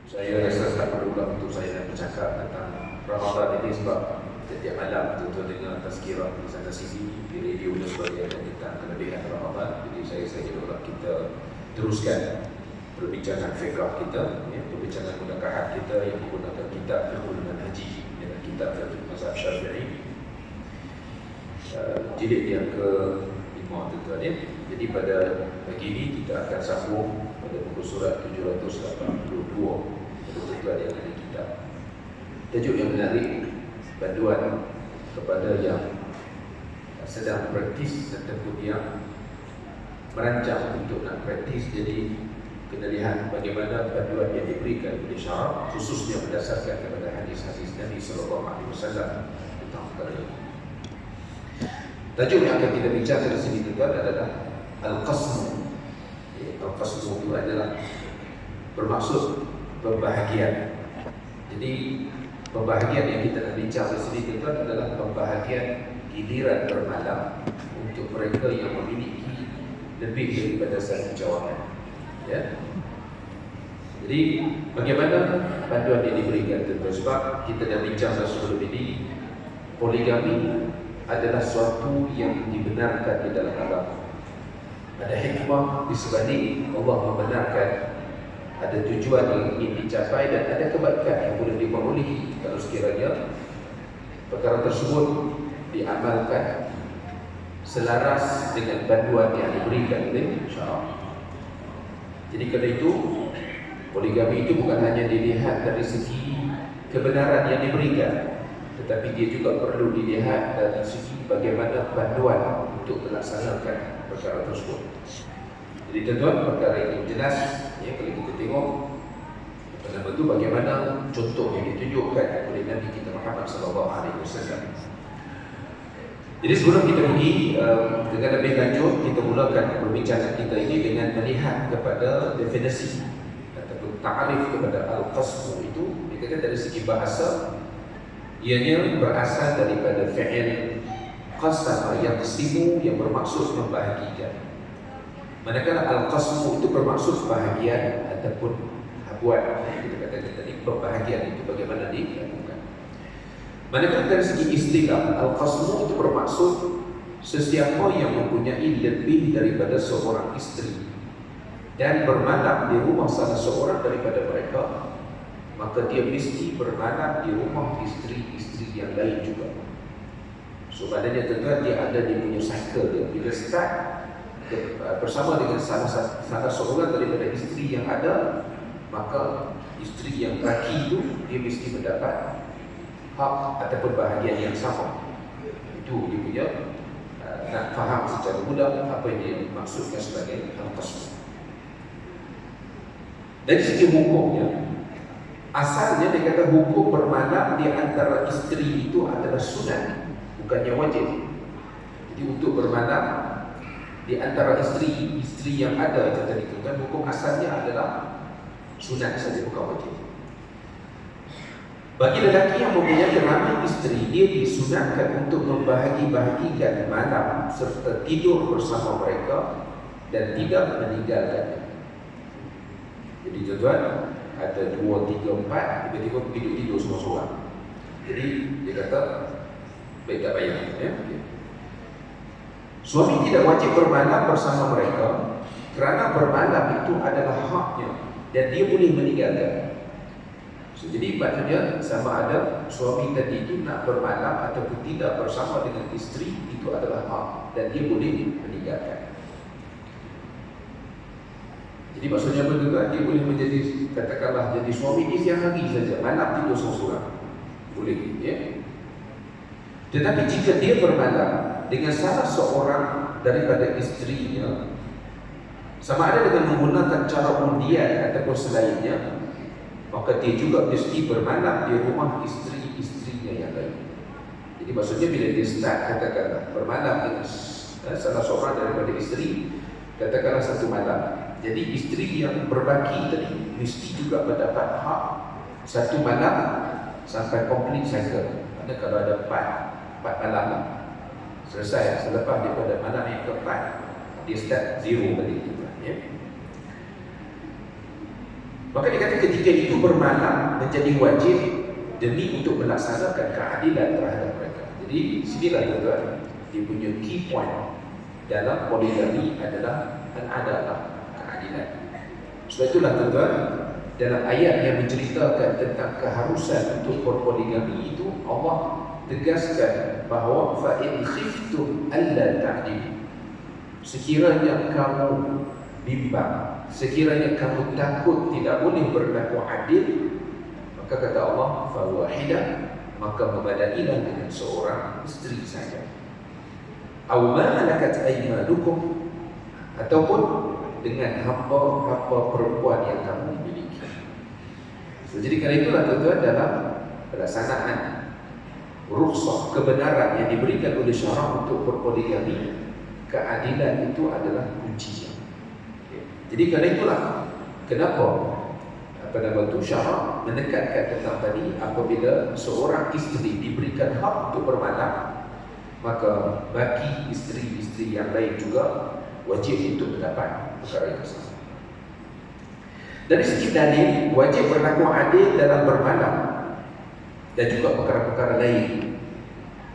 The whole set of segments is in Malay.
Saya rasa tak perlu untuk saya nak bercakap tentang Ramadan ini sebab setiap malam tuan-tuan dengar tazkirah di sana sini di radio dan sebagainya tentang kelebihan Ramadan. Jadi saya juga kita teruskan perbincangan fiqh kita, perbincangan mudakahat kita yang menggunakan kitab Fiqhul Manhaji, iaitu kitab Fiqh Mazhab Syafi'i, jilid yang ke-5 tuan-tuan ya. Jadi pada pagi ini kita akan sambung pada muka surat 782 tuan-tuan yang ada kitab. Tajuk yang menarik, bantuan kepada yang sedang praktis ataupun yang merancang untuk nak praktis. Jadi kena lihat bagaimana bantuan yang diberikan oleh syarak, khususnya berdasarkan kepada hadis-hadis Nabi SAW tentang perkara ini. Tajuk yang akan kita bincangkan di sini tuan adalah Al-Qasmu. Al-Qasmu itu adalah bermaksud pembahagian. Jadi pembahagian yang kita nak bincang di sini tuan adalah pembahagian giliran bermalam untuk mereka yang memiliki lebih daripada satu cawangan. Ya. Jadi bagaimana bantuan yang diberikan tuan? Sebab kita dah bincang sebelum ini, poligami adalah suatu yang dibenarkan di dalam agama. Ada hikmah di sebalik Allah membenarkan, ada tujuan yang ingin dicapai dan ada kebaikan yang boleh diperolehi kalau sekiranya perkara tersebut diamalkan selaras dengan bantuan yang diberikan oleh syarak. Jadi kerana itu, poligami itu bukan hanya dilihat dari segi kebenaran yang diberikan, tetapi dia juga perlu dilihat dari segi bagaimana bantuan untuk melaksanakan perkara tersebut. Jadi tuan-tuan, perkara ini jelas ya, kalau kita tengok pada itu bagaimana contoh yang ditunjukkan oleh Nabi kita Muhammad SAW. Jadi sebelum kita pergi dengan lebih lanjut, kita mulakan perbincangan kita ini dengan melihat kepada definisi ataupun ta'arif kepada al-qasmu itu. Dikatakan dari segi bahasa, ianya berasal daripada fi'il qasama yaqsimu yang bermaksud membahagikan. Manakala al-qasmu itu bermaksud bahagian ataupun habuan. Kita katakan tadi pembahagian itu bagaimana dilakukan. Manakala dari segi istilah, al-qasmu itu bermaksud sesiapa yang mempunyai lebih daripada seorang isteri dan bermalam di rumah salah seorang daripada mereka, maka dia mesti bermalam di rumah isteri-isteri yang lain juga. So maknanya tuan-tuan, dia ada di punya cycle dia. Bila start bersama dengan salah seorang daripada isteri yang ada, maka isteri yang lelaki itu dia mesti mendapat hak ataupun bahagian yang sama. Itu dia punya nak faham secara mudah apa yang dia maksudkan sebagai al-qasm. Dari segi hukumnya, asalnya dia kata hukum bermalam di antara isteri itu adalah sunat, bukannya wajib. Jadi untuk bermalam di antara isteri yang ada itu tadi itu kan hukum asalnya adalah sunat saja, bukan wajib. Bagi lelaki yang mempunyai ramai isteri, dia disunatkan untuk membahagi-bahagikan malam serta tidur bersama mereka dan tidak meninggalkannya. Jadi tuan-tuan, ada 2, 3, 4, tiba-tiba tidur semua seorang. Jadi dia kata baik tak payah ya? Suami tidak wajib bermalam bersama mereka kerana bermalam itu adalah haknya dan dia boleh meninggalkan. So, jadi maksudnya sama ada suami tadi itu nak bermalam ataupun tidak bersama dengan isteri, itu adalah hak dan dia boleh meninggalkan. Jadi maksudnya apa juga, dia boleh menjadi, katakanlah jadi suami di siang hari saja, malam tidur seorang-seorang, boleh ya. Tetapi jika dia bermalam dengan salah seorang daripada isterinya, sama ada dengan menggunakan cara undian ataupun selainnya, maka dia juga mesti bermalam di rumah isteri-isterinya yang lain. Jadi maksudnya bila dia start katakanlah bermalam dengan salah seorang daripada isteri, katakanlah satu malam, jadi isteri yang berbaki tadi mesti juga mendapat hak satu malam sampai complete cycle. Ada kalau ada 4 malam selesai, selepas daripada malam yang keempat dia start zero balik juga ya. Maka dikata ketika itu bermalam menjadi wajib demi untuk melaksanakan keadilan terhadap mereka. Jadi sinilah tuan-tuan, dia punya key point dalam poligami adalah adalah keadilan. Sebab itulah tuan-tuan, dalam ayat yang menceritakan tentang keharusan untuk berpoligami itu, Allah tegaskan bahawa fa in khiftum alla ta'dilu, sekiranya kamu bimbang, sekiranya kamu takut tidak boleh berlaku adil, maka kata Allah fa wahidah, maka memadailah dengan seorang isteri saja. Aw ma malakat aymanukum, ataupun dengan hamba-hamba perempuan yang kamu miliki. Jadi kerana itulah tuan-tuan, dalam pelaksanaan rukhsah kebenaran yang diberikan oleh syarak untuk berpoligami, keadilan itu adalah kuncinya. Jadi kerana itulah kenapa syarak menekankan tentang tadi, apabila seorang isteri diberikan hak untuk bermalam, maka bagi isteri-isteri yang lain juga wajib untuk mendapat perkara yang sama. Dari segi dalil, wajib berlaku adil dalam bermalam dan juga perkara-perkara lain,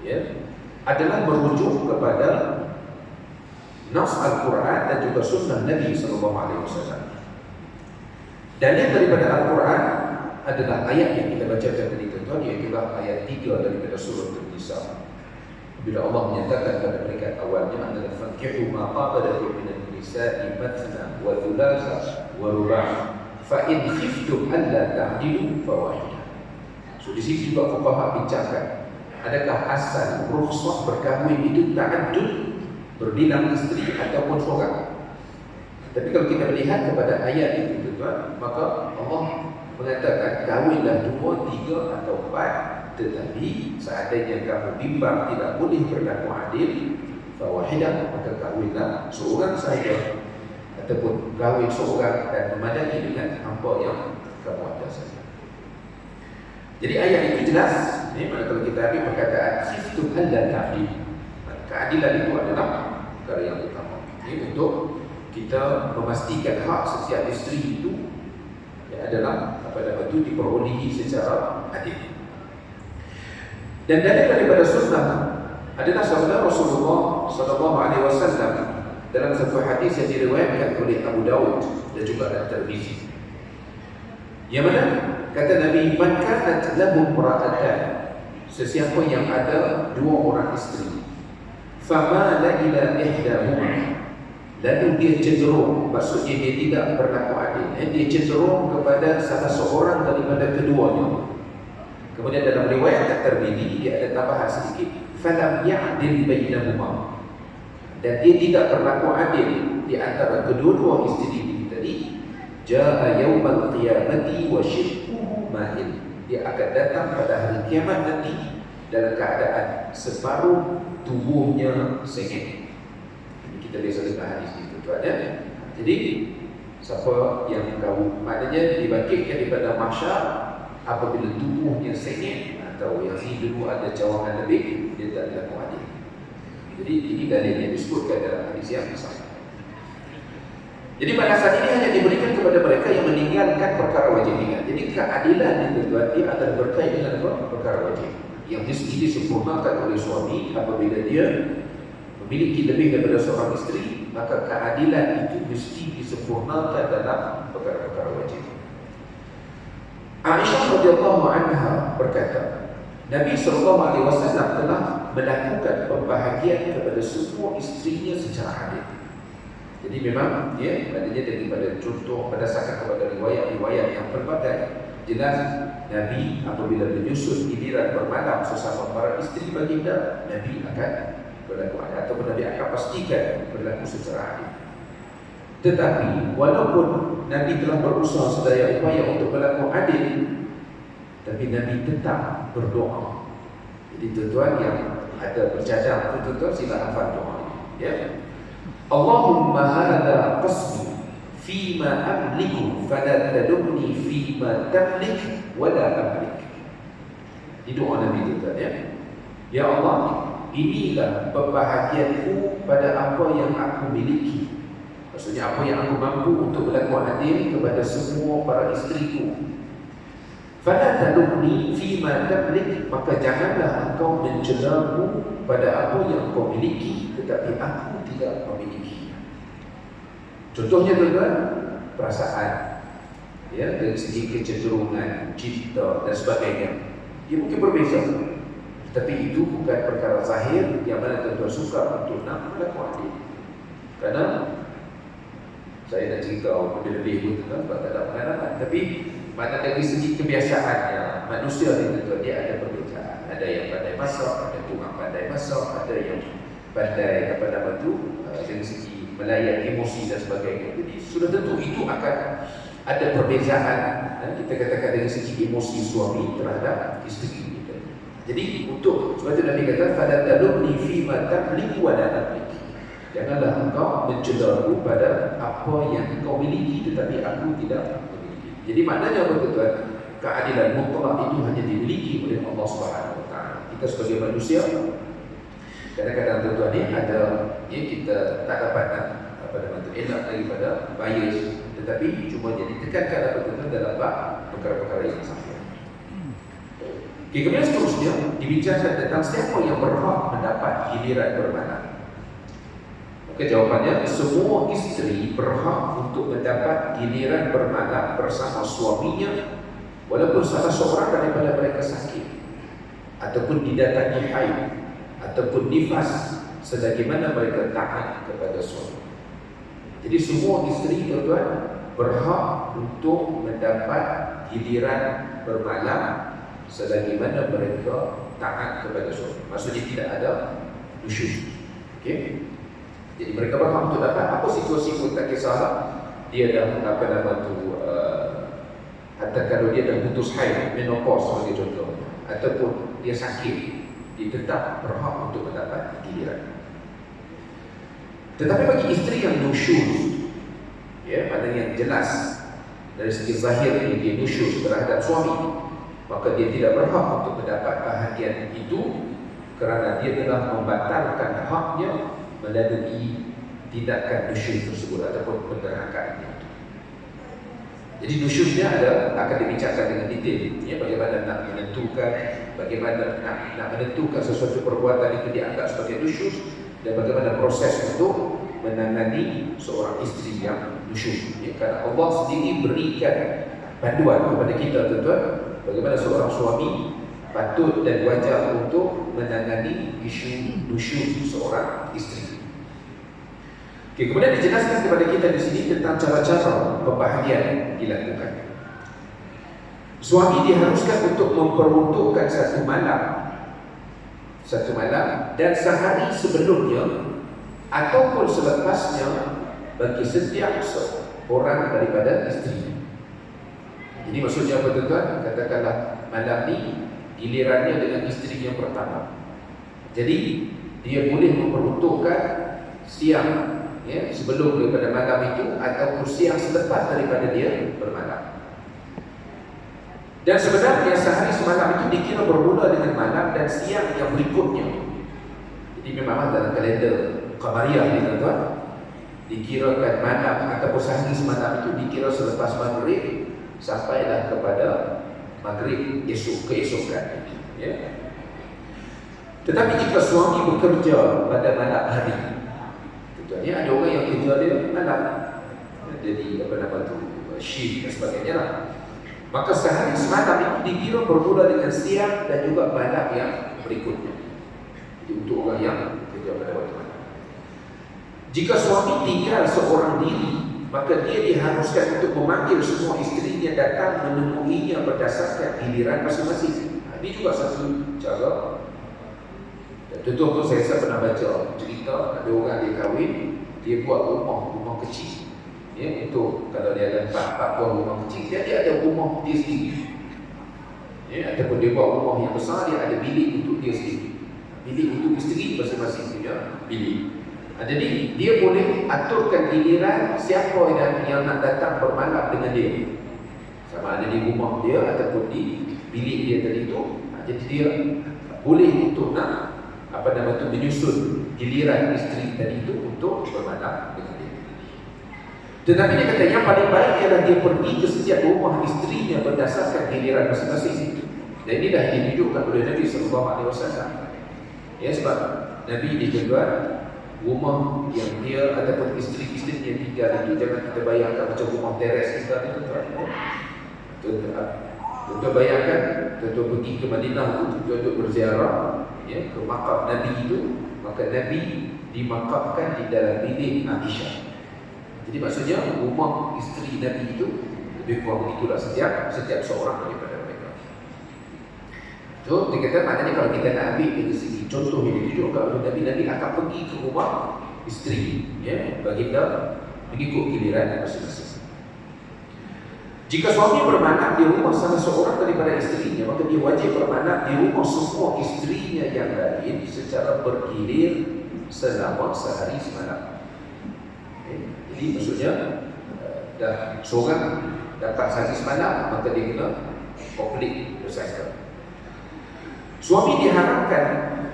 ya, adalah merujuk kepada nas Al-Quran dan juga sunnah Nabi SAW. Dalil daripada Al-Quran adalah ayat yang kita bacakan tadi tuan-tuan, iaitu ayat 3 daripada surah An-Nisa. Bila Allah menyatakan pada peringkat awalnya adalah fankihu ma qaba lakum minan nisa'i mathna wa thulatha wa ruba' fa in khiftum alla ta'dilu fawahidah. So di sini juga fuqaha bincangkan, adakah asal rukhsah berkahwin itu ta'addud, berbilang isteri ataupun seorang? Tapi kalau kita melihat kepada ayat itu tuan, maka Allah mengatakan kahwinlah 2, 3 atau 4. Tetapi seandainya kamu bimbang tidak boleh berlaku adil, fawahidah, maka kahwinlah seorang saja, ataupun kahwin seorang dan memadai dengan hamba yang kamu ada saja. Jadi ayat itu jelas. Mana kalau kita ambil perkataan khiftum alla ta'dil, keadilan itu adalah perkara yang utama. Ini untuk kita memastikan hak setiap isteri itu adalah itu diperolehi secara adil. Dan daripada sunnah adalah sabda Rasulullah SAW dalam sebuah hadis yang diriwayatkan oleh Abu Dawud dan juga At-Tirmizi, yang mana kata Nabi, man kanat lahu imra'atan, sesiapa yang ada 2 orang isteri, fama la ila ihdahuma, lalu dia cenderung, maksudnya dia tidak berlaku adil, dia cenderung kepada salah seorang daripada keduanya. Kemudian dalam riwayat At-Tirmizi dia ada tambahan sedikit, falam ya'dil bainahuma, dan dia tidak berlaku adil di antara kedua-dua isteri ini tadi, jaa yaumal qiyamati wa shiqquhu ma'il, dia akan datang pada hari kiamat nanti dalam keadaan separuh tubuhnya sengit. Kita biasa dengar hadis itu tu ada. Jadi siapa yang kau, maknanya dibangkitkan daripada mahsyar apabila tubuhnya sengit, atau yang dulu ada cawangan lebih, dia tak berlaku adil. Jadi ini dalil yang disebutkan dalam hadis yang sama. Jadi balasan ini hanya diberikan kepada mereka yang meninggalkan perkara wajib ingat. Jadi keadilan itu dia adalah berkait dengan perkara wajib yang disempurnakan oleh suami apabila dia memiliki lebih daripada seorang isteri, maka keadilan itu mesti disempurnakan dalam perkara-perkara wajib. Aisyah radhiyallahu anha berkata, Nabi SAW telah melakukan pembahagian kepada semua isterinya secara adil. Jadi memang maknanya daripada contoh berdasarkan kepada riwayat-riwayat yang pelbagai, jelas Nabi apabila menyusun giliran bermalam sesama para isteri baginda, Nabi akan berlaku adil, atau Nabi akan pastikan berlaku secara adil. Tetapi walaupun Nabi telah berusaha sedaya upaya untuk berlaku adil, tapi Nabi tetap berdoa. Jadi tuan-tuan yang ada bercadang, tuan-tuan sila hafal doa ini, ya. Allahumma hadha qasmi fima amliku fala tadumni fima tamlik wala amlik. Ini doa Nabi tuan-tuan, ya. Ya Allah, inilah pembahagianku pada apa yang aku miliki. Maksudnya apa yang aku mampu untuk berlaku adil kepada semua para isteriku. Fala talumni fima tamlik, maka janganlah engkau mencelaku pada apa yang kau miliki tetapi aku tidak memiliki. Contohnya tuan-tuan, perasaan, ya, dari segi kecenderungan, cinta dan sebagainya, dia mungkin berbeza. Tapi itu bukan perkara zahir yang mana tuan-tuan suka untuk nak berlaku adil. Kerana saya nak cerita lebih-lebih pun tuan-tuan sebab tak ada pengalaman. Tapi mana dari segi kebiasaannya, manusia ni tuan-tuan, dia ada perbezaan. Ada yang pandai masak, ada kurang pandai masak, ada yang pandai apa nama tu dari segi melayan emosi dan sebagainya. Jadi sudah tentu itu akan ada perbezaan. Kita katakan dari segi emosi suami terhadap isteri kita. Jadi untuk sebab itu Nabi kata fala talumni fima tamliku wa la tamliki. Janganlah engkau mencelaku pada apa yang engkau miliki tetapi aku tidak memiliki. Jadi maknanya apa tuan? Keadilan mutlak itu hanya dimiliki oleh Allah Subhanahu Wa Taala. Kita sebagai manusia kadang-kadang tuan-tuan ni ada, ya, kita tak dapat apa nama tu elak daripada bias, tetapi cuma jadi tekankan apa tuan-tuan dalam perkara-perkara yang sama. Okay, kemudian seterusnya dibincangkan tentang siapa yang berhak mendapat giliran bermalam. Maka jawapannya, semua isteri berhak untuk mendapat giliran bermalam bersama suaminya walaupun salah seorang daripada mereka sakit ataupun didatangi haid ataupun nifas selagi mana mereka taat kepada suami. Jadi semua isteri tuan-tuan berhak untuk mendapat giliran bermalam selagi mana mereka taat kepada suami. Maksudnya tidak ada nusyuz. Okey. Jadi mereka berhak untuk dapat apa situasi pun tak kisahlah. Dia dah apa nama tu atau kalau dia dah putus haid, menopause sebagai contoh, ataupun dia sakit, dia tetap berhak untuk mendapat giliran. Tetapi bagi isteri yang nusyuz, ya, maknanya yang jelas dari segi zahir dia nusyuz terhadap suami, maka dia tidak berhak untuk mendapat bahagian itu kerana dia telah membatalkan haknya melalui tindakan nusyuz tersebut ataupun penderhakaan. Jadi nusyuznya akan dibincangkan dengan detail, ya, bagaimana nak menentukan, bagaimana nak menentukan sesuatu perbuatan itu dianggap sebagai nusyuz dan bagaimana proses untuk menangani seorang isteri yang nusyuz. Ya, kerana Allah sendiri berikan panduan kepada kita tuan-tuan bagaimana seorang suami patut dan wajar untuk menangani isu nusyuz seorang isteri. Okay, kemudian dijelaskan kepada kita di sini tentang cara-cara pembahagian dilakukan. Suami diharuskan untuk memperuntukkan satu malam dan sehari sebelumnya ataupun selepasnya bagi setiap seorang daripada isteri. Jadi maksudnya apa tuan-tuan? Katakanlah malam ni gilirannya dengan isteri yang pertama. Jadi dia boleh memperuntukkan siang, ya, sebelum daripada malam itu ataupun siang selepas daripada dia bermalam. Dan sebenarnya sehari semalam itu dikira bermula dengan malam dan siang yang berikutnya. Jadi memang dalam kalender Qamariyah ni tuan-tuan, dikirakan malam ataupun sehari semalam itu dikira selepas maghrib sampailah kepada maghrib keesokan, ya. Tetapi jika suami bekerja pada malam hari, contohnya ada orang yang kerja dia malam, jadi apa nama tu shift dan sebagainya lah, maka sehari semalam itu dikira bermula dengan siang dan juga malam yang berikutnya. Jadi untuk orang yang kerja pada waktu malam. Jika suami tinggal seorang diri, maka dia diharuskan untuk memanggil semua isterinya datang menemuinya berdasarkan giliran masing-masing. Ini juga satu cara. Contoh saya pernah baca cerita ada orang dia kahwin, dia buat rumah kecil, ya, untuk kalau dia ada 4 buah rumah kecil, dia ada rumah dia sendiri, ya, ataupun dia buat rumah yang besar, dia ada bilik untuk dia sendiri, bilik untuk isteri masing-masing punya bilik. Jadi dia boleh aturkan giliran siapa yang nak datang bermalam dengan dia, sama ada di rumah dia ataupun di bilik dia tadi tu. Jadi dia boleh untuk nak apa nama tu menyusun giliran isteri tadi itu untuk bermalam dengan dia. Tetapi dia kata yang paling baik ialah dia pergi ke setiap rumah isterinya berdasarkan giliran masing-masing. Dan ini dah ditunjukkan oleh Nabi SAW. Ya, sebab Nabi dijaga rumah yang dia ataupun isteri-isteri yang tinggal itu jangan kita bayangkan macam rumah teres kita itu tuan-tuan bayangkan tuan-tuan pergi ke Madinah itu tuan-tuan berziarah ya, ke makam Nabi itu, maka Nabi dimakamkan di dalam bilik Aisyah. Jadi maksudnya rumah isteri Nabi itu lebih kurang itulah setiap seorang daripada mereka. So, dia kata maknanya kalau kita nak ambil dari segi contoh yang ditunjukkan oleh Nabi akan pergi ke rumah isteri, ya, baginda mengikut giliran masing-masing. Jika suami bermanap di rumah salah seorang daripada isterinya, maka dia wajib bermanap di rumah semua isterinya yang lain secara bergilir selama sehari semalam. Jadi maksudnya dah seorang dapat sehari semalam, maka dia kena komplit selesaikan. Suami diharapkan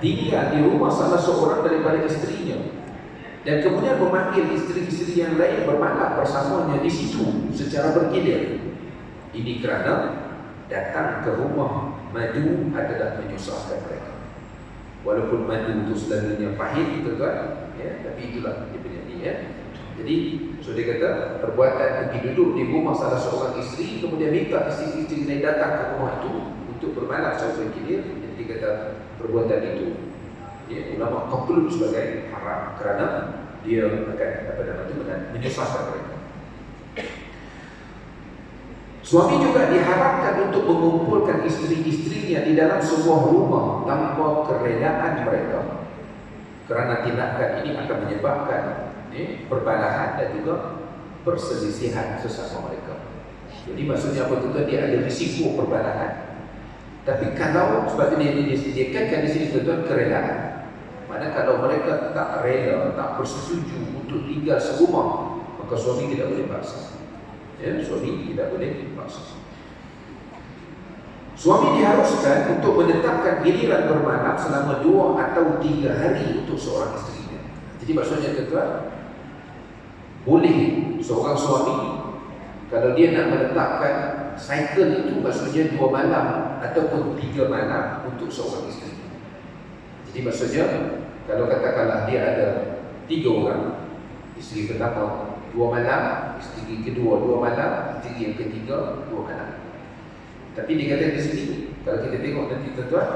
tinggal di rumah salah seorang daripada isterinya dan kemudian memanggil isteri-isteri yang lain bermalam bersamanya di situ secara bergilir. Ini kerana datang ke rumah madu adalah menyusahkan mereka. Walaupun madu itu selalunya pahit, tuan-tuan, ya, tapi itulah dia punya ni, ya. Jadi, so dia kata perbuatan pergi duduk di rumah salah seorang isteri kemudian minta isteri-isteri lain datang ke rumah itu untuk bermalam secara bergilir. Jadi dia kata perbuatan itu, ya, ulama conclude sebagai haram kerana dia akan menyusahkan mereka. Suami juga diharapkan untuk mengumpulkan isteri-isterinya di dalam sebuah rumah tanpa kerelaan mereka, kerana tindakan ini akan menyebabkan perbalahan dan juga perselisihan sesama mereka. Jadi maksudnya apa tu? Dia ada risiko perbalahan. Tapi kalau sebab ini disediakan di sini tuan kerelaan. Mana kalau mereka tak rela, tak bersetuju untuk tinggal serumah, maka suami tidak boleh paksa. Ya, suami tidak boleh paksa. Suami diharuskan untuk menetapkan giliran bermalam selama 2 atau 3 hari untuk seorang isterinya. Jadi maksudnya tuan, boleh seorang suami kalau dia nak menetapkan cycle itu, maksudnya 2 malam ataupun 3 malam untuk seorang isteri. Jadi maksudnya kalau katakanlah dia ada 3 orang, isteri pertama 2 malam, isteri kedua 2 malam, isteri yang ketiga 2 malam. Tapi dia kata di sini, kalau kita tengok nanti tuan-tuan,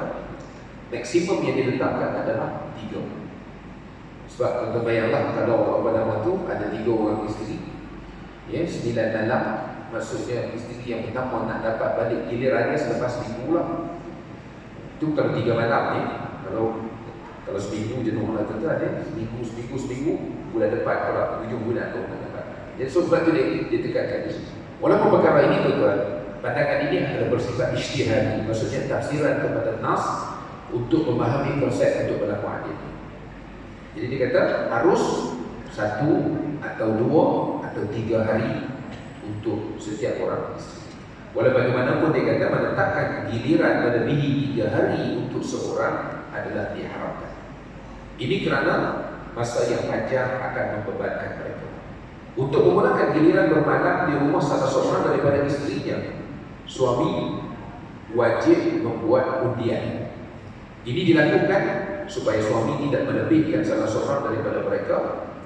maksimum yang diletakkan adalah 3. Sebab tuan-tuan bayanglah kalau apa nama tu ada 3 orang isteri, ya, 9 malam, maksudnya isteri yang pertama nak dapat balik gilirannya selepas minggu lah. Itu kalau 3 malam ni, kalau seminggu jenuh lah tuan-tuan, ya, seminggu bulan depan kalau 7 bulan tu nak dapat. Jadi sebab tu dia tekankan di sini. Walaupun perkara ini tuan-tuan, pandangan ini adalah bersifat ijtihadi, maksudnya tafsiran kepada nas untuk memahami konsep untuk berlaku adil. Jadi dia kata harus 1 atau 2 atau 3 hari untuk setiap orang isteri. Walau bagaimanapun dia kata menetapkan giliran melebihi 3 hari untuk seorang adalah diharapkan. Ini kerana masa yang panjang akan membebankan mereka. Untuk memulakan giliran bermalam di rumah salah seorang daripada isterinya, suami wajib membuat undian. Ini dilakukan supaya suami tidak melebihkan salah seorang daripada mereka,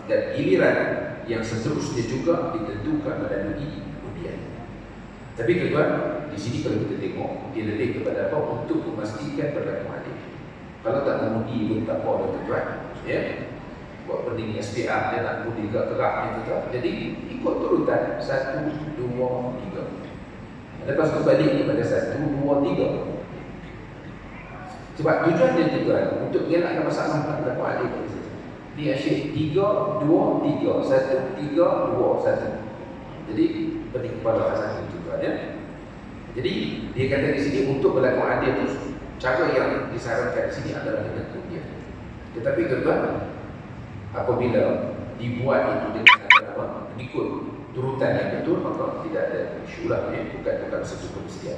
dan giliran yang seterusnya juga ditentukan melalui undian. Tapi tuan, di sini kalau kita tengok, dia lebih kepada apa? Untuk memastikan berlaku adil. Kalau tak mengundi pun tak apa tuan, ya. Buat pending SPA, dia nak undi gerak-gerak tuan. Jadi ikut turutan 1, 2, 3. Lepas tu balik kepada 1, 2, 3. Sebab tujuan dia tuan untuk mengelakkan masalah berlaku adil. Dia asyik 3, 2, 3, 1, 3, 2, 1. Jadi pening kepala satu tuan, ya. Jadi dia kata di sini untuk berlaku adil tu, cara yang disarankan di sini adalah dengan undian. Tetapi tuan, apabila dibuat itu dengan apa? Mengikut turutan yang betul, maka tidak ada isu lah, ya. Bukan sesuatu kemestian.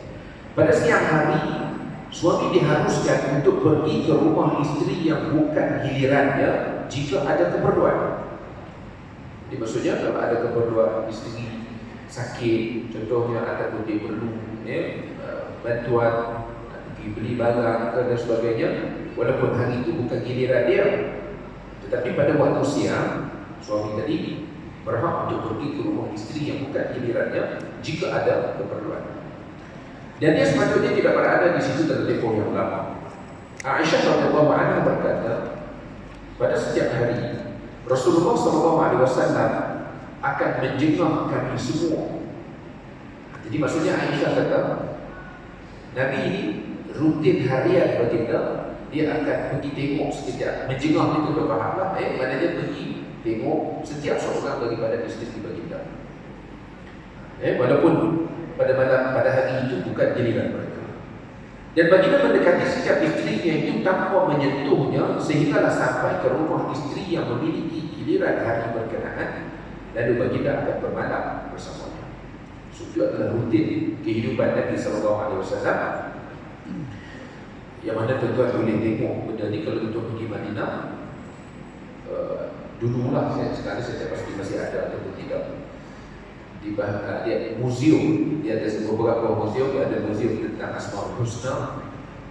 Pada siang hari, suami diharuskan untuk pergi ke rumah isteri yang bukan gilirannya jika ada keperluan. Jadi maksudnya kalau ada keperluan isteri sakit, contohnya ataupun dia perlu bantuan pergi beli barang dan sebagainya, walaupun hari itu bukan giliran dia, tetapi pada waktu siang suami tadi berhak untuk pergi ke rumah isteri yang bukan gilirannya jika ada keperluan. Dan dia sepatutnya tidak berada di situ dalam tempoh yang lama. Aisyah radhiyallahu anha berkata, pada setiap hari Rasulullah SAW akan menjenguk kami semua. Jadi maksudnya Aisyah kata, Nabi ini rutin harian baginda, dia akan pergi tengok sekejap. Menjenguk itu berpahamlah, maknanya pergi tengok setiap seorang daripada isteri baginda. Walaupun pada hari itu bukan giliran mereka. Dan baginda mendekati setiap isterinya itu tanpa menyentuhnya, sehinggalah sampai ke rumah isteri yang memiliki giliran hari berkenaan, lalu baginda akan bermalam bersamanya. Itu adalah rutin kehidupan Nabi SAW. Yang mana tuan-tuan boleh tengok benda ni kalau tuan pergi Madinah. Dululah sekarang saya pasti masih ada ataupun tidak. Dia museum, dia ada beberapa museum, dia ada museum tentang Asmaul Husna.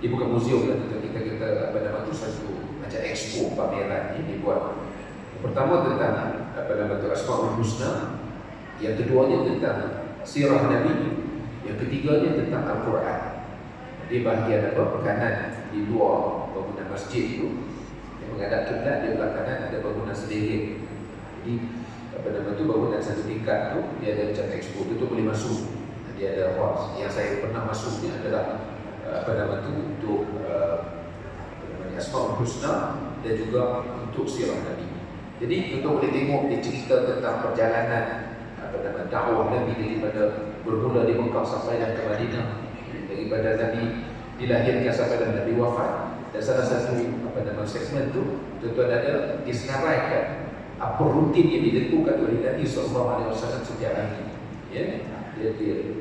Dia bukan museum lah, kita apa nama tu, satu macam expo pameran ini dibuat. Yang pertama tentang apa nama tu Asmaul Husna, yang keduanya tentang sirah Nabi, yang ketiganya tentang Al-Quran. Dia bahagian apa kanan di luar bangunan masjid itu yang menghadap kiblat, di belah kanan ada bangunan sendiri. Jadi apa nama tu bangunan satu tingkat tu dia ada macam expo tu boleh masuk. Dia ada hall. Yang saya pernah masuk ni adalah apa nama tu untuk Asmaul Husna dan juga untuk sirah Nabi. Jadi kita boleh tengok dia cerita tentang perjalanan apa nama dakwah Nabi daripada bermula di Mekah sampai dan ke Madinah, daripada Nabi dilahirkan sampai dan Nabi wafat. Dan salah satu apa nama segmen tu tuan-tuan ada disenaraikan apa rutin yang dilakukan oleh Nabi SAW setiap hari. Dia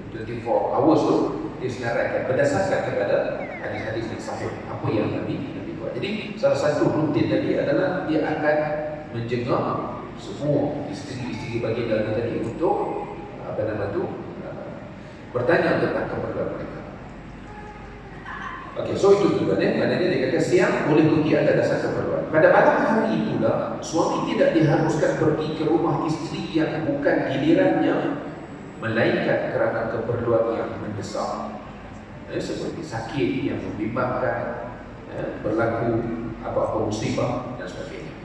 24 hours tu disenaraikan berdasarkan kepada hadis-hadis yang sahih apa yang Nabi buat. Jadi salah satu rutin Nabi adalah dia akan menjenguk semua isteri-isteri baginda tadi untuk apa nama tu bertanya tentang keperluan mereka. Okey, so itu juga maknanya dia kata siang boleh pergi ada dasar keperluan. Pada malam hari pula suami tidak diharuskan pergi ke rumah isteri yang bukan gilirannya, melainkan kerana keperluan yang mendesak, seperti sakit yang membimbangkan, berlaku apa-apa musibah dan sebagainya.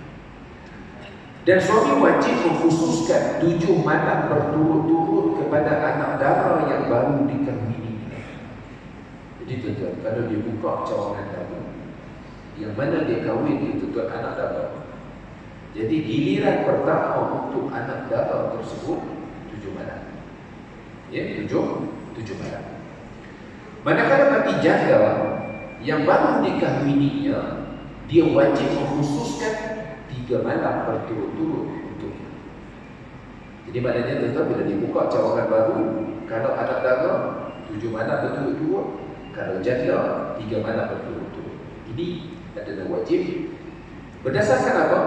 Dan suami wajib mengkhususkan 7 malam berturut-turut kepada anak dara yang baru dikahwini. Jadi tuan-tuan, kalau dia buka cawangan dara, yang mana dia kahwin itu tuan anak dara. Jadi giliran pertama untuk anak dara tersebut 7 malam. Ya, 7 malam. Manakala bagi janda yang baru dikahwininya, dia wajib mengkhususkan 3 malam berturut-turut untuknya. Jadi maknanya tuan-tuan, bila dia buka cawangan baru, kalau anak dara 7 malam berturut-turut, kalau janda 3 malam berturut-turut. Ini adalah wajib. Berdasarkan apa?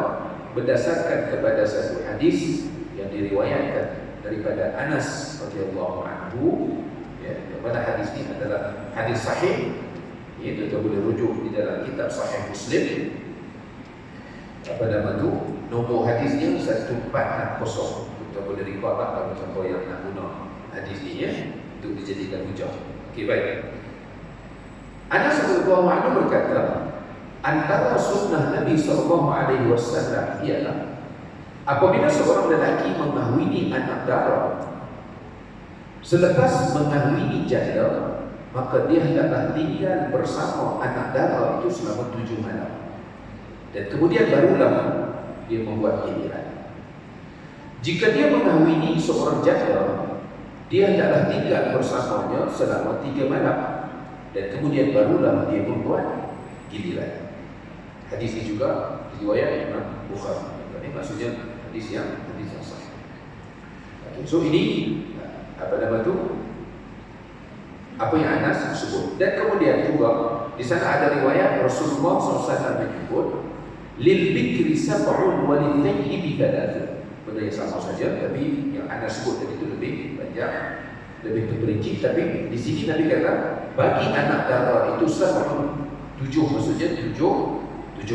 Berdasarkan kepada satu hadis yang diriwayatkan daripada Anas radhiyallahu anhu, ya, mana hadis ini adalah hadis sahih. Itu kita boleh rujuk di dalam kitab Sahih Muslim. Apa nama tu? Nombor hadisnya 1460. Kita boleh record lah kalau siapa yang nak guna hadis ni, ya, untuk dijadikan hujah. Okey, baik. Anas radhiyallahu anhu berkata, antara sunnah Nabi SAW ialah apabila seorang lelaki mengahwini anak dara, selepas mengahwini janda, maka dia hendaklah tinggal bersama anak dara itu selama 7 malam. Dan kemudian barulah dia membuat giliran. Jika dia mengahwini seorang janda, dia hendaklah tinggal bersamanya selama 3 malam. Dan kemudian barulah dia membuat giliran. Hadis ini juga riwayat Imam Bukhari. Ini maksudnya hadis yang sahih. Okay, so ini apa nama tu? Apa yang Anas sebut. Dan kemudian juga di sana ada riwayat Rasulullah SAW menyebut lil bikri sab'un wa lil thayyibi thalathun. benda yang sama saja, tapi yang anda sebut tadi itu lebih banyak, lebih terperinci. Tapi di sini Nabi kata bagi anak dara itu selama 7, maksudnya 7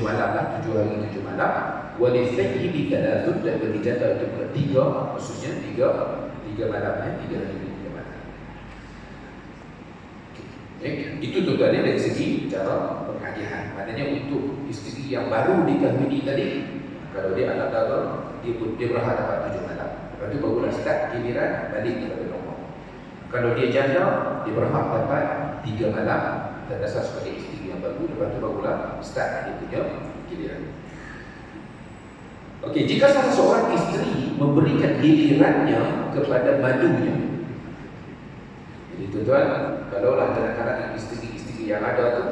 malam lah, 7 hari 7 malam. Walithayhi bi thalathun, dan bagi janda itu pula 3, maksudnya 3 malam, 3 hari 3 malam. Itu tujuannya dari segi cara penghadiah. Maknanya untuk isteri yang baru dikahwini tadi, kalau dia anak dara, dia berhak dapat 7 malam. Lepas itu barulah start giliran balik kepada normal. Kalau dia janda, dia berhak dapat 3 malam dan dasar sebagai isteri yang baru. Lepas itu barulah start dia punya giliran. Okey, jika salah seorang isteri memberikan gilirannya kepada madunya. Jadi tuan-tuan, kalaulah kadang-kadang isteri-isteri yang ada tu,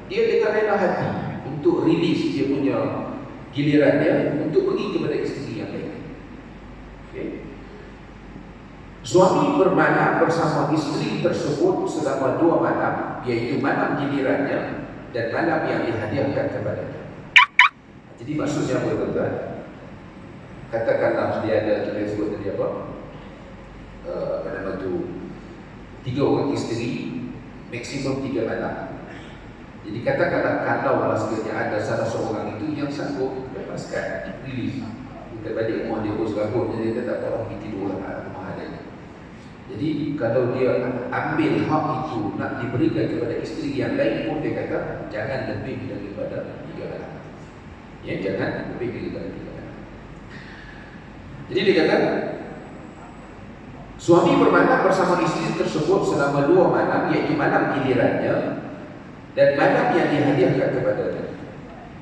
dia dengan rela hati untuk rilis dia punya giliran dia untuk pergi kepada isteri yang lain. Okay. Suami bermalam bersama isteri tersebut selama 2 malam, iaitu malam gilirannya dan malam yang dihadiahkan kepadanya. Jadi maksudnya apa tuan-tuan? Katakanlah dia ada, kita sebut tadi apa? Apa nama tu? 3 orang isteri, maksimum 3 malam. Jadi katakanlah kalau sekiranya ada salah seorang itu yang sanggup lepaskan, rilis, kita balik rumah dia pun serabut, jadi dia tak apa pergi tidur rumah dia. Jadi kalau dia ambil hak itu nak diberikan kepada isteri yang lain pun, dia kata jangan lebih daripada 3 malam. Ya, jangan lebih daripada 3 malam. Jadi dia kata suami bermalam bersama isteri tersebut selama 2 malam, iaitu malam gilirannya dan malam yang dihadiahkan kepadanya.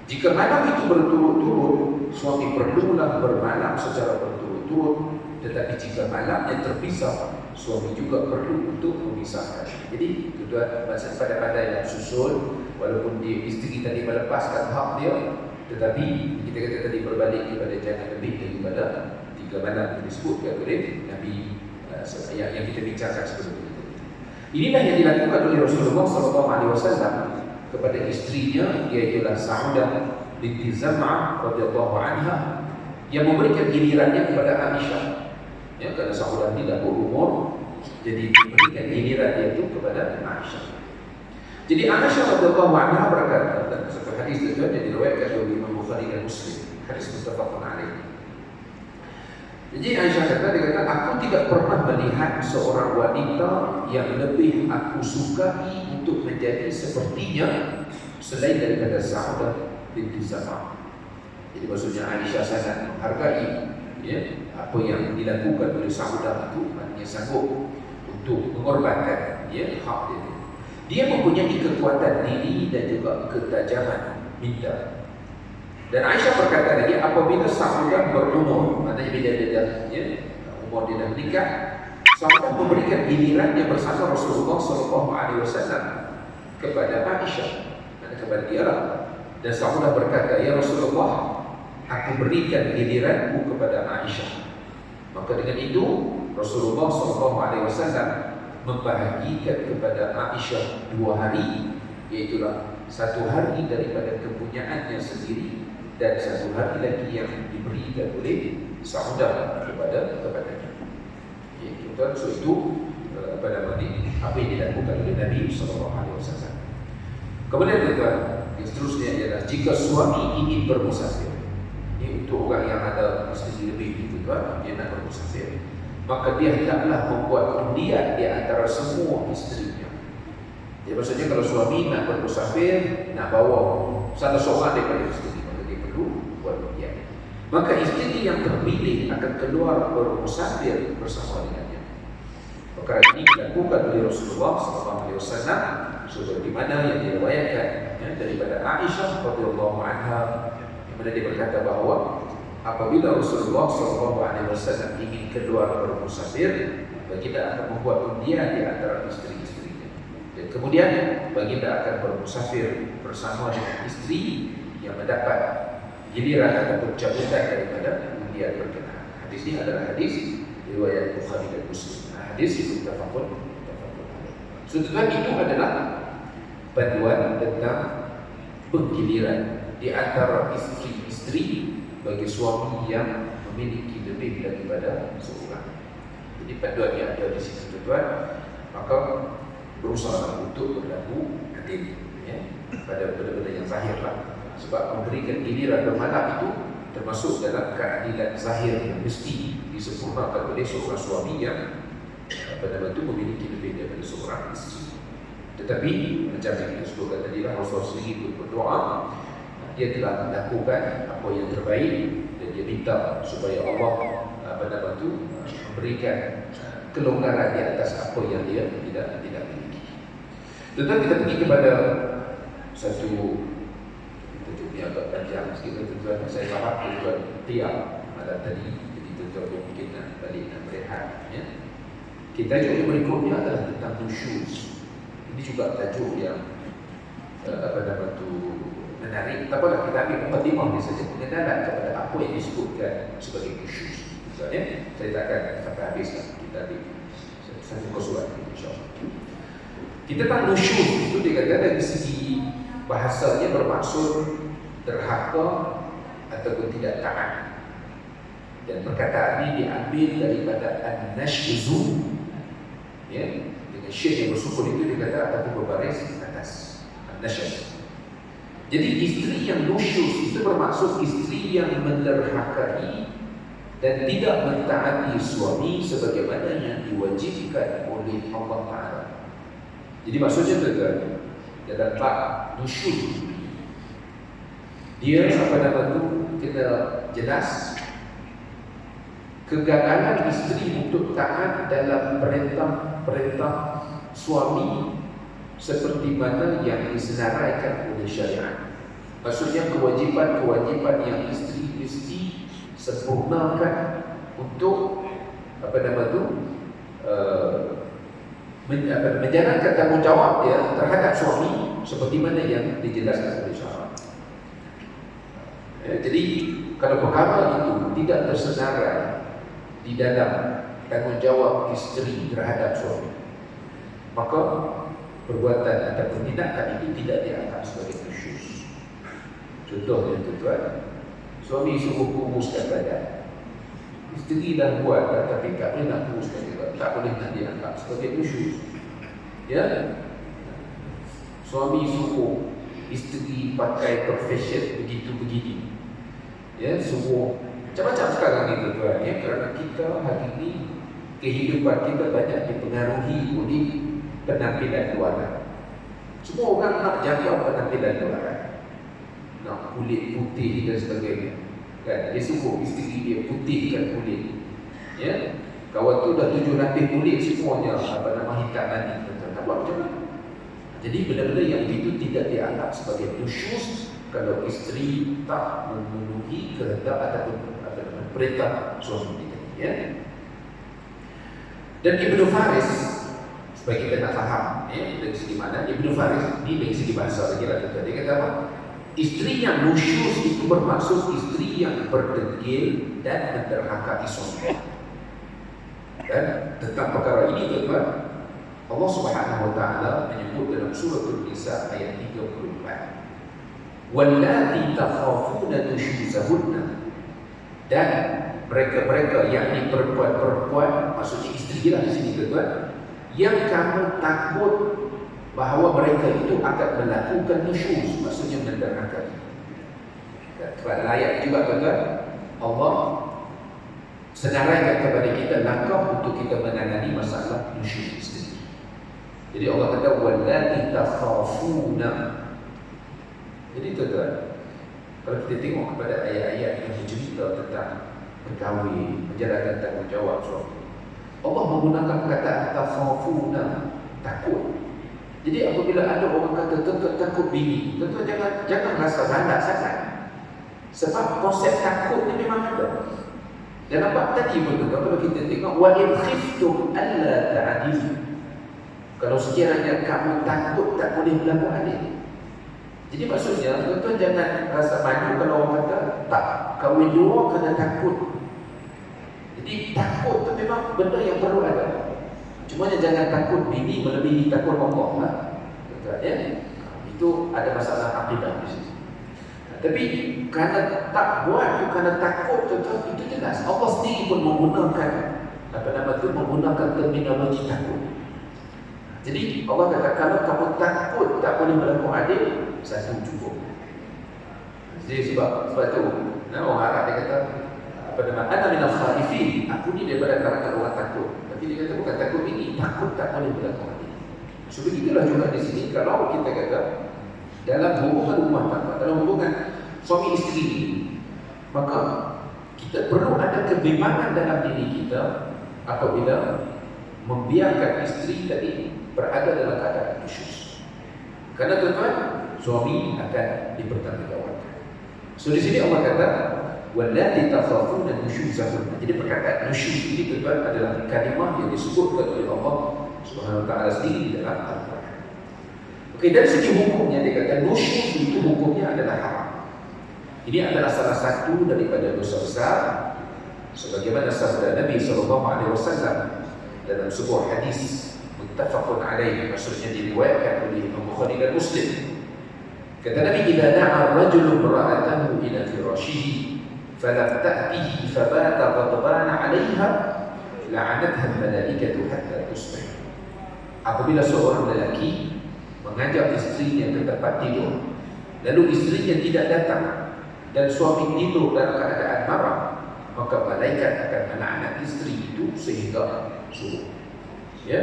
Jika malam itu berturut-turut, suami perlulah bermalam secara berturut-turut. Tetapi jika malam yang terpisah, suami juga perlu untuk memisahkan. Jadi tuan-tuan, pada yang susul, walaupun dia isteri tadi melepaskan hak dia, tetapi kita kata tadi berbalik kepada jangan lebih daripada 3 malam yang disebutkan oleh Nabi yang kita bincangkan sebelum ini. Inilah yang dilakukan oleh Rasulullah SAW kepada istrinya, iaitu Saudah binti Zam'ah radhiyallahu anha, yang memberikan gilirannya kepada Aisyah. Ya, kerana Saudah ini dah berumur, jadi diberikan giliran dia itu kepada Aisyah. Jadi Aisyah radhiyallahu anha berkata dalam satu hadis itu yang diriwayatkan oleh Imam Bukhari dan Muslim, hadis muttafaqun alaih. Jadi Aisyah kata, dia kata, aku tidak pernah melihat seorang wanita yang lebih aku sukai untuk menjadi sepertinya selain daripada Saudah binti Zam'ah. Jadi maksudnya Aisyah sangat menghargai apa yang dilakukan oleh Saudah itu, maknanya sanggup untuk mengorbankan hak dia. Dia mempunyai kekuatan diri dan juga ketajaman minda. Dan Aisyah berkata lagi, apabila Saudah berumur, maknanya bila dia umur dia dah menikah, Saudah memberikan gilirannya bersama Rasulullah SAW kepada Aisyah dan kepada dia. Dan Saudah berkata, ya Rasulullah, aku berikan giliranku kepada Aisyah. Maka dengan itu Rasulullah SAW membahagikan kepada Aisyah 2 hari, iaitulah 1 hari daripada kepunyaannya sendiri dan 1 hari lagi yang diberikan oleh Saudah kepadanya. Tuan-tuan, so itu apa yang dilakukan oleh Nabi SAW. Kemudian tuan-tuan, seterusnya ialah jika suami ingin bermusafir, ini untuk orang yang ada isteri lebih itu tuan, dia nak bermusafir, maka dia hendaklah membuat undian di antara semua isterinya. Jadi maksudnya kalau suami nak bermusafir, nak bawa salah seorang daripada isteri, maka dia perlu buat undian. Maka isteri yang terpilih akan keluar bermusafir bersama dengannya. Perkara ini dilakukan oleh Rasulullah SAW seperti mana yang diriwayatkan daripada Aisyah radhiyallahu anha, yang mana dia berkata bahawa apabila Rasulullah SAW ingin keluar bermusafir, baginda akan membuat undian di antara isteri-isterinya. Dan kemudian baginda akan bermusafir bersama dengan isteri yang mendapat giliran ataupun cabutan daripada undian berkenaan. Hadis ini adalah hadis riwayat Bukhari dan Muslim. Hadis itu muttafaqun alaih. Setelah itu adalah panduan tentang penggiliran di antara isteri-isteri bagi suami yang memiliki lebih daripada seorang. Jadi panduannya ada di situ tuan, maka berusaha untuk berlaku adil, ya, pada benda-benda yang zahir lah. Sebab memberikan giliran bermalak itu termasuk dalam keadilan zahir yang mesti disempurnakan oleh seorang suami yang pada itu memiliki lebih daripada seorang isteri. Tetapi macam yang kita sebutkan tadi lah, Rasulullah sendiri pun berdoa, dia telah melakukan apa yang terbaik dan dia minta supaya Allah memberikan kelonggaran di atas apa yang dia tidak miliki. Tentu kita pergi kepada satu yang agak panjang sikit, tuan-tuan. Saya faham tuan-tuan tiap malam tadi, jadi tuan-tuan mungkin nak balik nak berehat, ya. Kita tajuk yang berikutnya adalah tentang nusyuz. Ini juga tajuk yang menarik. Tak apalah, kita ambil mukadimah ni saja, pengenalan kepada apa yang disebutkan sebagai nusyuz. Ya, saya takkan sampai habis lah. Kita ambil satu kesuat, insyaAllah. Kita tahu nusyuz itu dikatakan dari segi bahasanya bermaksud derhaka ataupun tidak taat. Dan perkataan ini diambil daripada an-nashzu, ya, dengan syekh yang bersukun itu dikata ataupun berbaris di atas an-nashz. Jadi isteri yang nusyuz itu bermaksud isteri yang menderhakai dan tidak mentaati suami sebagaimana yang diwajibkan oleh Allah Ta'ala. Jadi maksudnya tuan-tuan, dalam bab nusyuz, dia kena jelas kegagalan isteri untuk taat dalam perintah suami seperti mana yang disenaraikan oleh syariat. Maksudnya kewajipan-kewajipan yang isteri mesti sempurnakan untuk menjalankan tanggungjawab dia terhadap suami seperti mana yang dijelaskan oleh syariat. Jadi kalau perkara itu tidak tersenarai di dalam tanggungjawab isteri terhadap suami, maka perbuatan atau tindakan itu tidak dianggap sebagai nusyuz. Contohnya tuan-tuan, suami suruh kuruskan badan, isteri dah buat tapi tak boleh nak kuruskan juga, tak boleh nak dianggap sebagai nusyuz. Ya, suami suruh isteri pakai profession begitu-begini, ya, suruh macam-macam sekarang ni tuan-tuan, ya, kerana kita hari ini kehidupan kita banyak dipengaruhi oleh penampilan luaran. Semua orang nak jaga penampilan luaran, nak kulit putih dan sebagainya, kan? Dia suruh isteri dia putihkan kulit, ya. Kawan tu dah 7 lapis kulit semuanya hitam tadi, tak buat macam mana? Jadi benda-benda yang itu tidak dianggap sebagai nusyuz kalau isteri tak memenuhi kehendak ataupun perintah suami kita, ya. Dan Ibnu Faris, supaya kita nak faham, ya, dari segi mana Ibnu Faris ni dari segi bahasa lagi lah, dia kata apa? Isteri yang nusyuz itu bermaksud isteri yang berdegil dan menderhakai suami. Dan tentang perkara ini tuan-tuan, Allah Subhanahu wa taala menyebut dalam surah An-Nisa ayat 34, wallati takhafuna nusyuzahunna, dan mereka-mereka yakni perempuan-perempuan, maksudnya isteri lah di sini tuan-tuan, yang kamu takut bahawa mereka itu akan melakukan nusyuz, maksudnya menderhakai. Pada ayat juga tuan-tuan, Allah senaraikan kepada kita langkah untuk kita menangani masalah nusyuz isteri. Jadi Allah kata wallati takhafuna. Jadi tuan-tuan, kalau kita tengok kepada ayat-ayat yang bercerita tentang berkahwin, menjalankan tanggungjawab suami, Allah menggunakan perkataan takhafuna, takut. Jadi apabila ada orang kata tuan-tuan takut bini, tuan-tuan jangan rasa banyak sangat. Sebab konsep takut ni memang ada. Dalam bab tadi pun tuan-tuan, kalau kita tengok wa in khiftum alla ta'dilu, kalau sekiranya kamu takut tak boleh berlaku adil. Jadi maksudnya tuan-tuan jangan rasa malu kalau orang kata tak, kahwin dua kena takut. Jadi takut tu memang benda yang perlu ada. Cuma jangan takut bini melebihi takut Allah lah. Ya? Itu ada masalah akidah di sini. Tapi kerana tak buat tu, kerana takut tu, itu jelas. Allah sendiri pun menggunakan menggunakan terminologi takut. Jadi Allah kata kalau kamu takut tak boleh berlaku adil, satu cukup. Jadi sebab tu orang Arab dia kata ana minal khaifin, aku ni daripada kalangan orang takut. Tapi dia kata bukan takut ini, takut tak boleh berlaku adil. So begitulah juga di sini kalau kita kata dalam hubungan rumah tangga, dalam hubungan suami isteri ini, maka kita perlu ada kebimbangan dalam diri kita apabila membiarkan isteri tadi berada dalam keadaan nusyuz. Kerana tuan-tuan, suami akan dipertanggungjawabkan. So di sini Allah kata wallati takhafuna nusyuzahunna. Jadi perkataan nusyuz ini tuan-tuan adalah kalimah yang disebutkan oleh Allah Subhanahu wa taala sendiri dalam Al-Quran. Okey, dari segi hukumnya dia kata nusyuz itu hukumnya adalah haram. Ini adalah salah satu daripada dosa besar sebagaimana sabda Nabi sallallahu alaihi wasallam dalam sebuah hadis muttafaqun alaihi, maksudnya diriwayatkan oleh Imam Bukhari dan Muslim. Kata Nabi, "Idza da'a ar-rajulu imra'atahu ila firashihi falam ta'tihi fabata ghadban 'alayha la'anatha al-malaikatu hatta tusbih." Apabila seorang lelaki mengajak isterinya ke tempat tidur, lalu isterinya tidak datang dan suami tidur dalam keadaan marah, maka malaikat akan melaknat isteri itu sehingga subuh. Ya,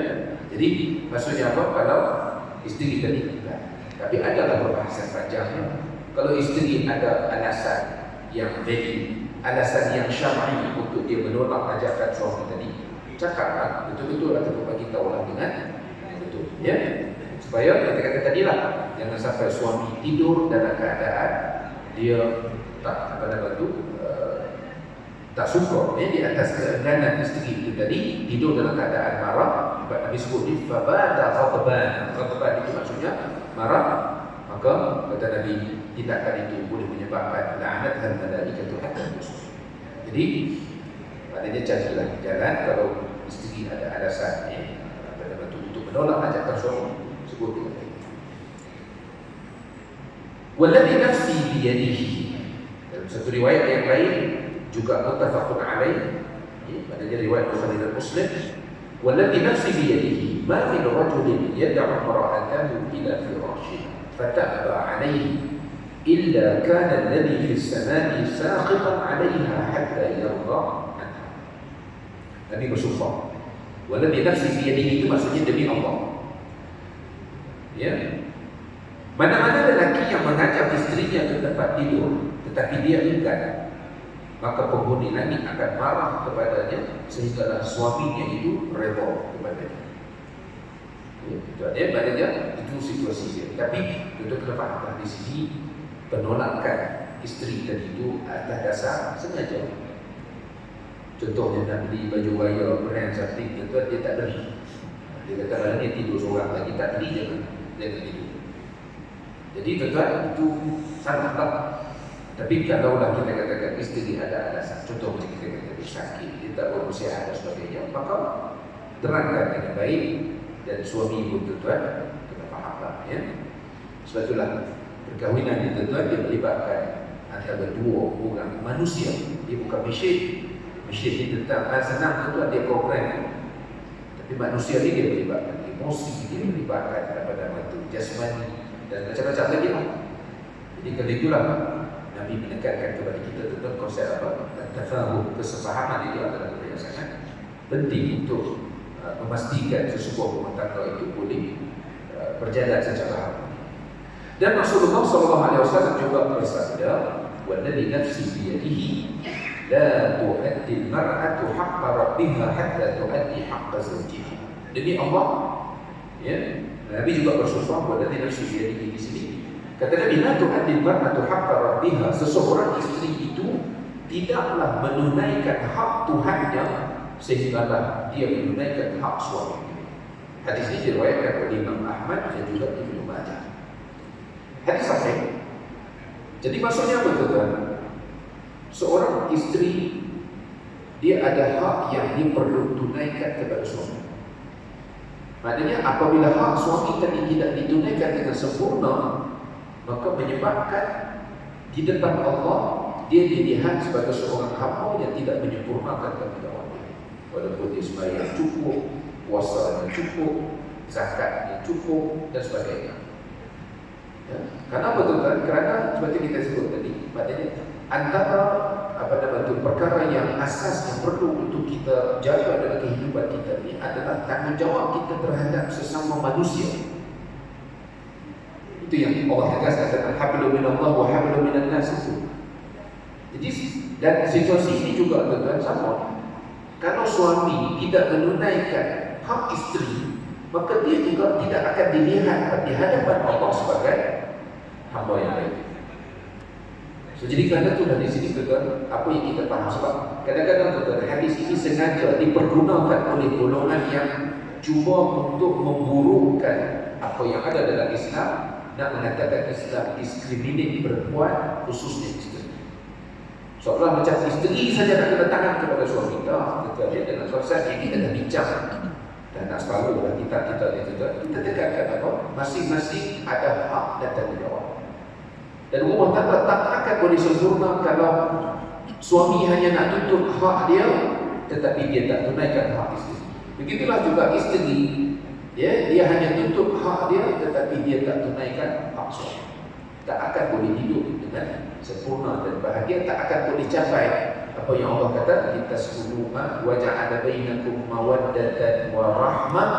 jadi maksudnya apa? Kalau isteri tadi tidak, tapi adalah perbahasan panjangnya. Kalau isteri ada alasan yang valid, alasan yang syar'i untuk dia menolak ajakan suami tadi, cakaplah betul-betul ataupun bagi tahulah dengan betul. Ya, supaya kita kata tadilah, jangan sampai suami tidur dalam keadaan dia tak tak suka di atas keengganan isteri itu tadi, tidur dalam keadaan marah. Nabi sebut ni fabada ghadban. Ghadban itu maksudnya marah. Maka kata Nabi, tindakan itu boleh menyebabkan la'nat al-malaikatu hatta tusbih. Jadi maknanya carilah jalan kalau isteri ada alasan untuk menolak ajakan suami, sebut dengan baik. Walladhi nafsi biyadihi. Dalam satu riwayat yang lain juga muttafaqun alaih, maknanya riwayat Bukhari dan Muslim, walladhi nafsi biyadihi ma min rajulin yad'u imra'atahu ila firashihi fata'ba alayhi illa kana alladhi fi as-sama'i saqitan 'alayha hatta yarda anha. Nabi bersumpah, walladhi nafsi biyadihi itu maksudnya demi Allah. Ya, mana-mana lelaki yang mengajak isterinya ke tempat tidur tetapi dia enggan, maka penghuni langit akan marah kepadanya sehinggalah suaminya itu redha kepadanya. Itu ada maknanya itu situasi dia. Tapi tentu kita faham di sini penolakan isteri tadi itu atas dasar sengaja. Contohnya nak beli baju raya brand something, tentu dia tak beli. Dia kata kalau dia tidur seorang lagi tak beli, jangan tidur. Jadi tuan-tuan itu sangatlah. Tapi kalaulah kita katakan isteri ada alasan, contohnya kita kata sakit, dia tak berusia dan sebagainya, maka terangkan dengan baik dan suami pun tuan-tuan kena fahamlah, ya. Sebab itulah perkahwinan ini tuan-tuan dia melibatkan antara dua orang manusia, dia bukan mesin. Mesin ini tentang senang tuan-tuan dia program, tapi manusia ini dia melibatkan emosi, dia melibatkan daripada jasmani dan macam-macam lagi lah. Jadi kerana itulah Nabi menekankan kepada kita tentang konsep apa? Tafahum, kesepahaman itu adalah benda yang sangat penting untuk memastikan sesebuah rumah tangga itu boleh berjalan secara harmoni. Dan Rasulullah SAW juga bersabda, "Walladhi nafsi biyadihi la tu'addi al-mar'atu haqqa rabbiha hatta tu'addi haqqa zawjiha." Demi Allah, ya, Nabi juga bersumpah, "Walladhi nafsi biyadihi" di sini. Kata Nabi, la tu'addil mar'atu haqqa rabbiha, seseorang isteri itu tidaklah menunaikan hak Tuhannya sehinggalah dia menunaikan hak suaminya. Hadis ini diriwayatkan oleh Imam Ahmad dan juga Ibnu Majah. Hadis sahih. Jadi maksudnya apa tuan? Seorang isteri dia ada hak yang dia perlu tunaikan kepada suami. Maknanya apabila hak suami tadi tidak ditunaikan dengan sempurna, maka menyebabkan Di depan Allah, dia dilihat sebagai seorang hamba yang tidak menyempurnakan tanggungjawab dia. Walaupun dia sembahyang cukup, puasanya cukup, zakatnya cukup dan sebagainya. Ya. Kenapa tuan? Kerana seperti kita sebut tadi, maknanya antara perkara yang asas yang perlu untuk kita jaga dalam kehidupan kita ini adalah tanggungjawab kita terhadap sesama manusia. Itu yang Allah tegaskan, hablum minallah wa hablum minan nas. Jadi dan situasi ini juga tuan sama. Kalau suami tidak menunaikan hak isteri, maka dia juga tidak akan dilihat di hadapan Allah sebagai hamba yang baik. So, jadi kerana itu dari sini tuan, apa yang kita faham, sebab kadang-kadang tuan, hadis ini sengaja dipergunakan oleh golongan yang cuba untuk memburukkan apa yang ada dalam Islam, nak mengatakan Islam diskriminasi perempuan, khususnya isteri. Seolah macam isteri saja nak kena tangan kepada suami. Tak, dia dengan proses yang kita dah bincang dan nak selalu dalam kita kita tekankan apa? Masing-masing ada hak dan tanggungjawab. Dan rumah tangga tak akan boleh sempurna kalau suami hanya nak tuntut hak dia tetapi dia tak tunaikan hak isteri. Begitulah juga isteri, dia hanya tuntut hak dia tetapi dia tak tunaikan hak suami. Tak akan boleh hidup dengan sempurna dan bahagia, tak akan boleh capai apa yang Allah kata, litaskunu wa ja'ala bainakum mawaddatan wa rahmah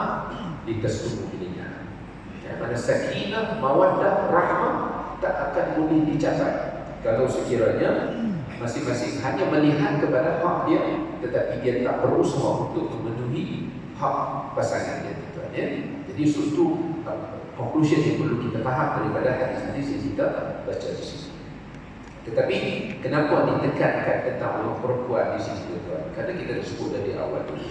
litaskunu ilayha. Mana sakinah, mawaddah, rahmah tak akan boleh dicapai kalau sekiranya masing-masing hanya melihat kepada hak dia tetapi dia tak berusaha untuk memenuhi hak pasangan dia. Jadi itu conclusion yang perlu kita faham daripada hadis-hadis yang kita baca di sini. Tetapi kenapa ditekankan tentang orang perempuan di sini tuan? Kerana kita dah sebut dari awal dulu.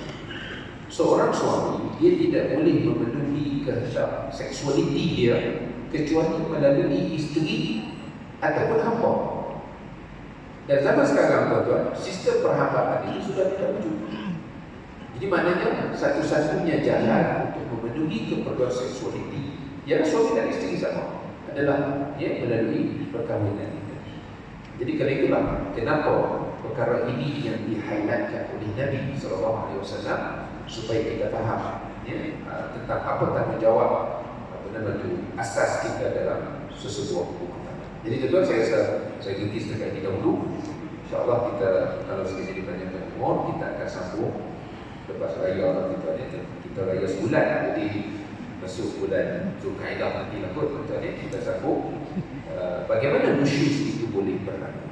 Seorang suami dia tidak boleh memenuhi kehendak seksualiti dia kecuali melalui isteri ataupun hamba. Dan zaman sekarang tuan-tuan, sistem perhambaan itu sudah tidak wujud. Jadi maknanya satu-satunya jalan untuk memenuhi keperluan seksualiti ialah suami dan isteri sama adalah melalui perkahwinan. Jadi kerana itulah kenapa perkara ini yang di-highlightkan oleh Nabi SAW supaya kita faham tentang apa tanggungjawab asas kita dalam sesebuah hubungan. Jadi tuan-tuan, saya ringkis dekat ini dahulu. InsyaAllah kita kalau sekali dipanjangkan umur, kita akan sambung lepas raya kita raya sebulan. Jadi masuk bulan Zulkaidah nanti lah kot tuan-tuan, kita sambung bagaimana nusyuz itu boleh berlaku.